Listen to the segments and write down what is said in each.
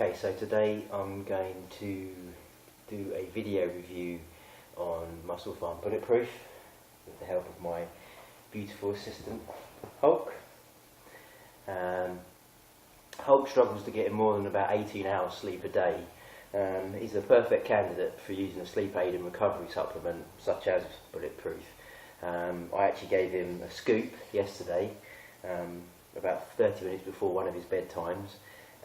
Okay, so today I'm going to do a video review on Musclepharm Bulletproof with the help of my beautiful assistant Hulk. Hulk struggles to get more than about 18 hours sleep a day. He's a perfect candidate for using a sleep aid and recovery supplement such as Bulletproof. I actually gave him a scoop yesterday, about 30 minutes before one of his bedtimes,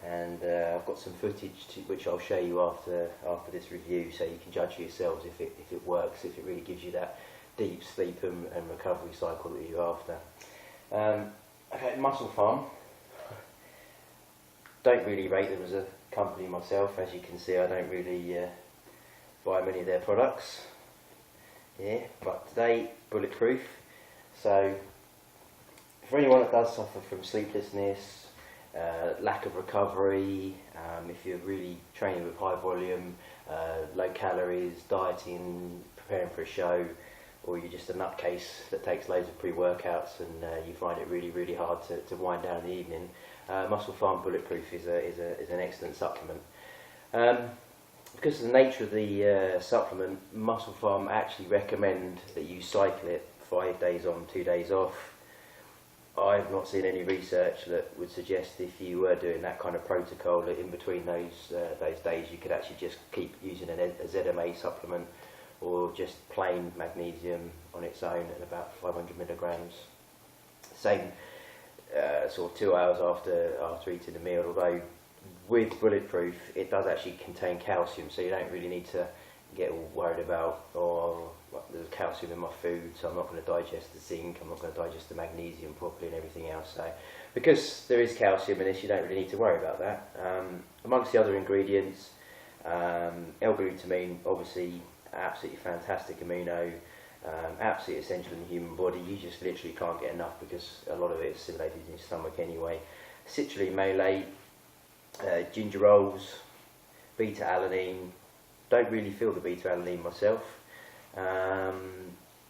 and I've got some footage which I'll show you after this review, so you can judge for yourselves if it works, if it really gives you that deep sleep and recovery cycle that you're after. Okay, Musclepharm. Don't really rate them as a company myself. As you can see, I don't really buy many of their products. Yeah, but today, Bulletproof. So, for anyone that does suffer from sleeplessness, lack of recovery, if you're really training with high volume, low calories, dieting, preparing for a show, or you're just a nutcase that takes loads of pre-workouts and you find it really hard to wind down in the evening, Musclepharm Bulletproof is an excellent supplement. Because of the nature of the supplement, Musclepharm actually recommend that you cycle it 5 days on, 2 days off. I've not seen any research that would suggest if you were doing that kind of protocol that in between those days you could actually just keep using a ZMA supplement or just plain magnesium on its own at about 500 milligrams. Same sort of 2 hours after eating a meal, although with Bulletproof it does actually contain calcium, so you don't really need to get all worried about, oh, there's calcium in my food, so I'm not going to digest the zinc, I'm not going to digest the magnesium properly and everything else. So because there is calcium in this, you don't really need to worry about that. Amongst the other ingredients, L-glutamine, obviously absolutely fantastic amino, absolutely essential in the human body. You just literally can't get enough because a lot of it is assimilated in your stomach anyway. Citrulline malate, gingerols, beta-alanine. Don't really feel the beta-alanine myself.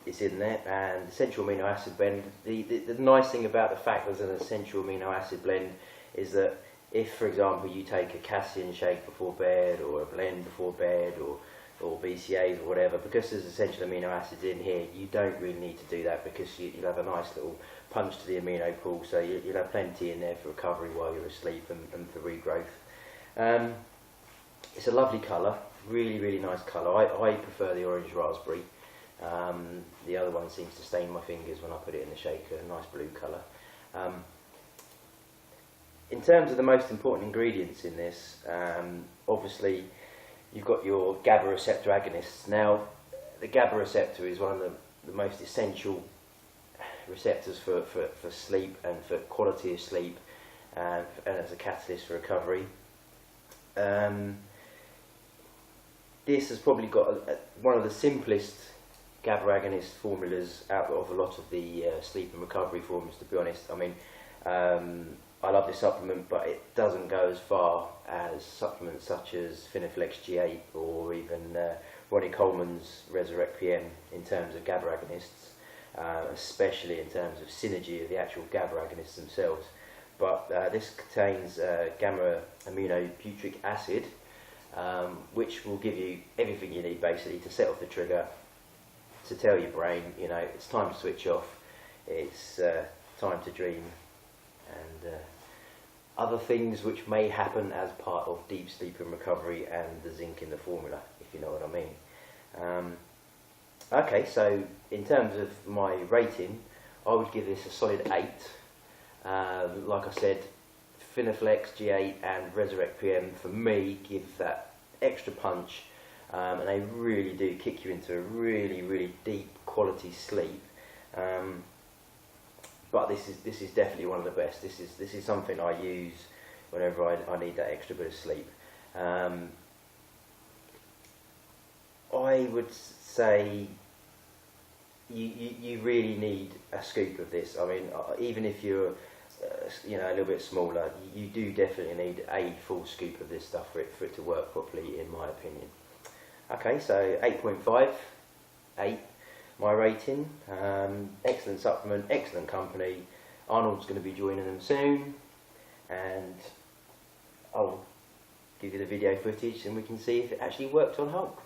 It's in there, and essential amino acid blend. The nice thing about the fact there's an essential amino acid blend is that if, for example, you take a casein shake before bed or a blend before bed or BCAAs or whatever, because there's essential amino acids in here, you don't really need to do that because you'll have a nice little punch to the amino pool, so you'll have plenty in there for recovery while you're asleep and for regrowth. It's a lovely colour, really nice colour. I prefer the orange raspberry. The other one seems to stain my fingers when I put it in the shaker, a nice blue colour. In terms of the most important ingredients in this, obviously you've got your GABA receptor agonists. Now, the GABA receptor is one of the most essential receptors for sleep and for quality of sleep, and as a catalyst for recovery. This has probably got one of the simplest GABA agonist formulas out of a lot of the sleep and recovery formulas, to be honest. I mean, I love this supplement, but it doesn't go as far as supplements such as Finaflex G8 or even Ronnie Coleman's Resurrect PM in terms of GABA agonists, especially in terms of synergy of the actual GABA agonists themselves. But this contains gamma aminobutyric acid, which will give you everything you need basically to set off the trigger, to tell your brain, you know, it's time to switch off, it's time to dream, and other things which may happen as part of deep sleep and recovery and the zinc in the formula, if you know what I mean. Okay, so in terms of my rating, I would give this a solid 8. Like I said, Finaflex G8 and Resurrect PM for me give that extra punch, and they really do kick you into a really deep quality sleep. But this is definitely one of the best. This is something I use whenever I need that extra bit of sleep. I would say you really need a scoop of this. I mean, even if you're you know, a little bit smaller, you do definitely need a full scoop of this stuff for it to work properly, in my opinion. Okay, so 8.5, 8, my rating. Excellent supplement, excellent company. Arnold's going to be joining them soon, and I'll give you the video footage and we can see if it actually worked on Hulk.